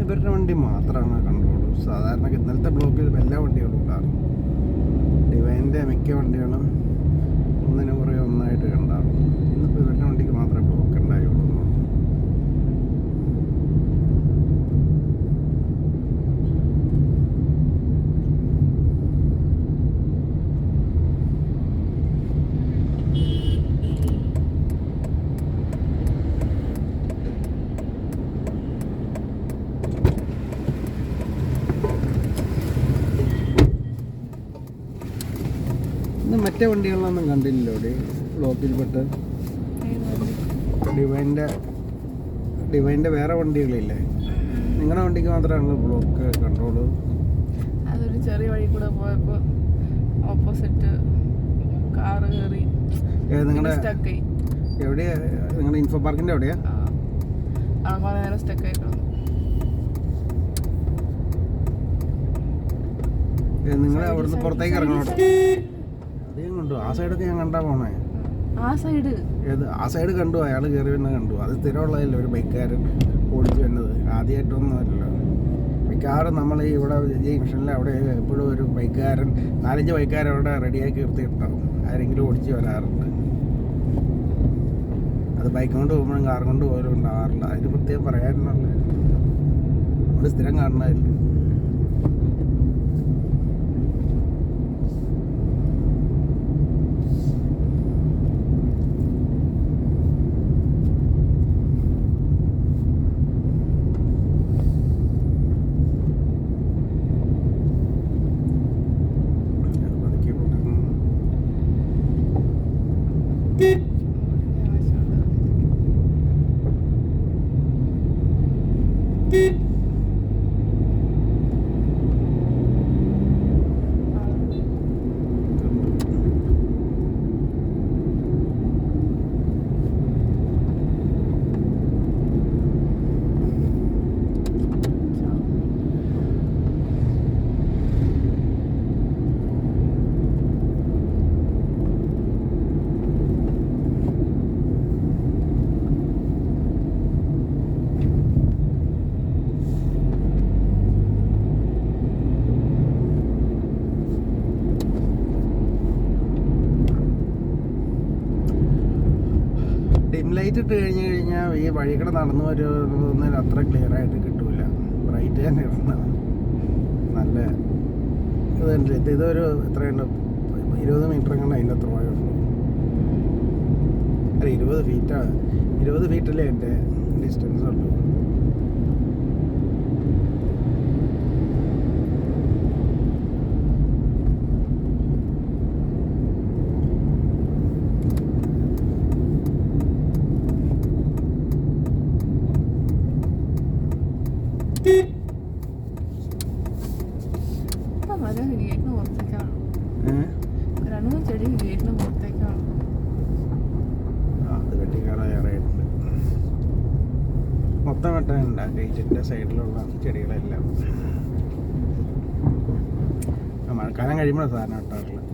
ഇവരുടെ വണ്ടി മാത്രമാണ് കണ്ടോളൂ. സാധാരണ ഇന്നലത്തെ ബ്ലോക്കിൽ എല്ലാ വണ്ടികളും ഉണ്ടാകും. ഡിവൈൻ്റെ മിക്ക വണ്ടികളും ഒന്നിനു കുറേ ഒന്നായിട്ട് കണ്ടാകും. ഇന്നിപ്പോൾ ഇവരുടെ വണ്ടിക്ക് മാത്രമേ ബ്ലോക്ക് ഉണ്ടായുള്ളൂ. ഇന്ന് മറ്റേ വണ്ടികളൊന്നും കണ്ടില്ലല്ലോ ഇവിടെ ബ്ലോക്കിൽപ്പെട്ട്. ഡിവൈൻ്റെ വേറെ വണ്ടികളില്ലേ? നിങ്ങളുടെ വണ്ടിക്ക് മാത്രമാണ് ബ്ലോക്ക് കൺട്രോള്. അതൊരു ചെറിയ വഴി കൂടെ പോയപ്പോൾ ഓപ്പോസിറ്റ് കാറ് കയറി നിങ്ങളുടെ സ്റ്റക്കായി. എവിടെയാ? നിങ്ങളുടെ ഇൻഫോ പാർക്കിൻ്റെ എവിടെയാ? കുറേ നേരം സ്റ്റക്കായി കിടന്നു. നിങ്ങൾ അവിടുന്ന് പുറത്തേക്ക് ഇറങ്ങണം. അധികം കണ്ടു ആ സൈഡൊക്കെ ഞാൻ കണ്ടാ പോണേ. ആ സൈഡ് ഏത്? ആ സൈഡ് കണ്ടു, അയാൾ കയറി വരുന്നത് കണ്ടു. അത് സ്ഥിരമുള്ളതല്ലേ ഒരു ബൈക്കുകാരൻ ഓടിച്ചു വരുന്നത്, ആദ്യമായിട്ടൊന്നും അല്ലല്ലോ. മിക്കവാറും നമ്മൾ ഇവിടെ ജംഗ്ഷനിൽ അവിടെ എപ്പോഴും ഒരു ബൈക്കുകാരൻ 4-5 ബൈക്കുകാരൻ അവിടെ റെഡിയാക്കി നിർത്തിയിട്ടുണ്ടാവും. ആരെങ്കിലും ഓടിച്ച് വരാറുണ്ട്. അത് ബൈക്ക് കൊണ്ട് പോകുമ്പോഴും കാർ കൊണ്ട് പോലും ഉണ്ടാവാറില്ല. അതിന് പ്രത്യേകം പറയാനുള്ളത് നമ്മൾ സ്ഥിരം കാണുന്നതല്ലേ. ഡിം ലൈറ്റ് ഇട്ട് കഴിഞ്ഞാൽ ഈ വഴികൂടെ നടന്നു വരുന്നതിന് അത്ര ക്ലിയർ ആയിട്ട് കിട്ടൂല. ബ്രൈറ്റ് തന്നെ ഇടണം. നല്ല ഇതൊരു എത്രയുണ്ട്, 20 മീറ്റർ കണ്ട് അതിൻ്റെ അത്ര പോയുള്ളൂ. അല്ല 20 ഫീറ്റല്ലേ എൻ്റെ ഡിസ്റ്റൻസ് ഉള്ളൂ. ഗേറ്റിന് പുറത്തേക്കാണ്. ചെടി ഗേറ്റിന് പുറത്തേക്കാണ്. അത് വെട്ടിക്കാറായിട്ടുണ്ട്. മൊത്തം വെട്ടാനുണ്ട് ഗേറ്റിൻ്റെ സൈഡിലുള്ള ചെടികളെല്ലാം. മഴക്കാലം കഴിയുമ്പോഴാണ് സാധനം വെട്ടാറുള്ളത്.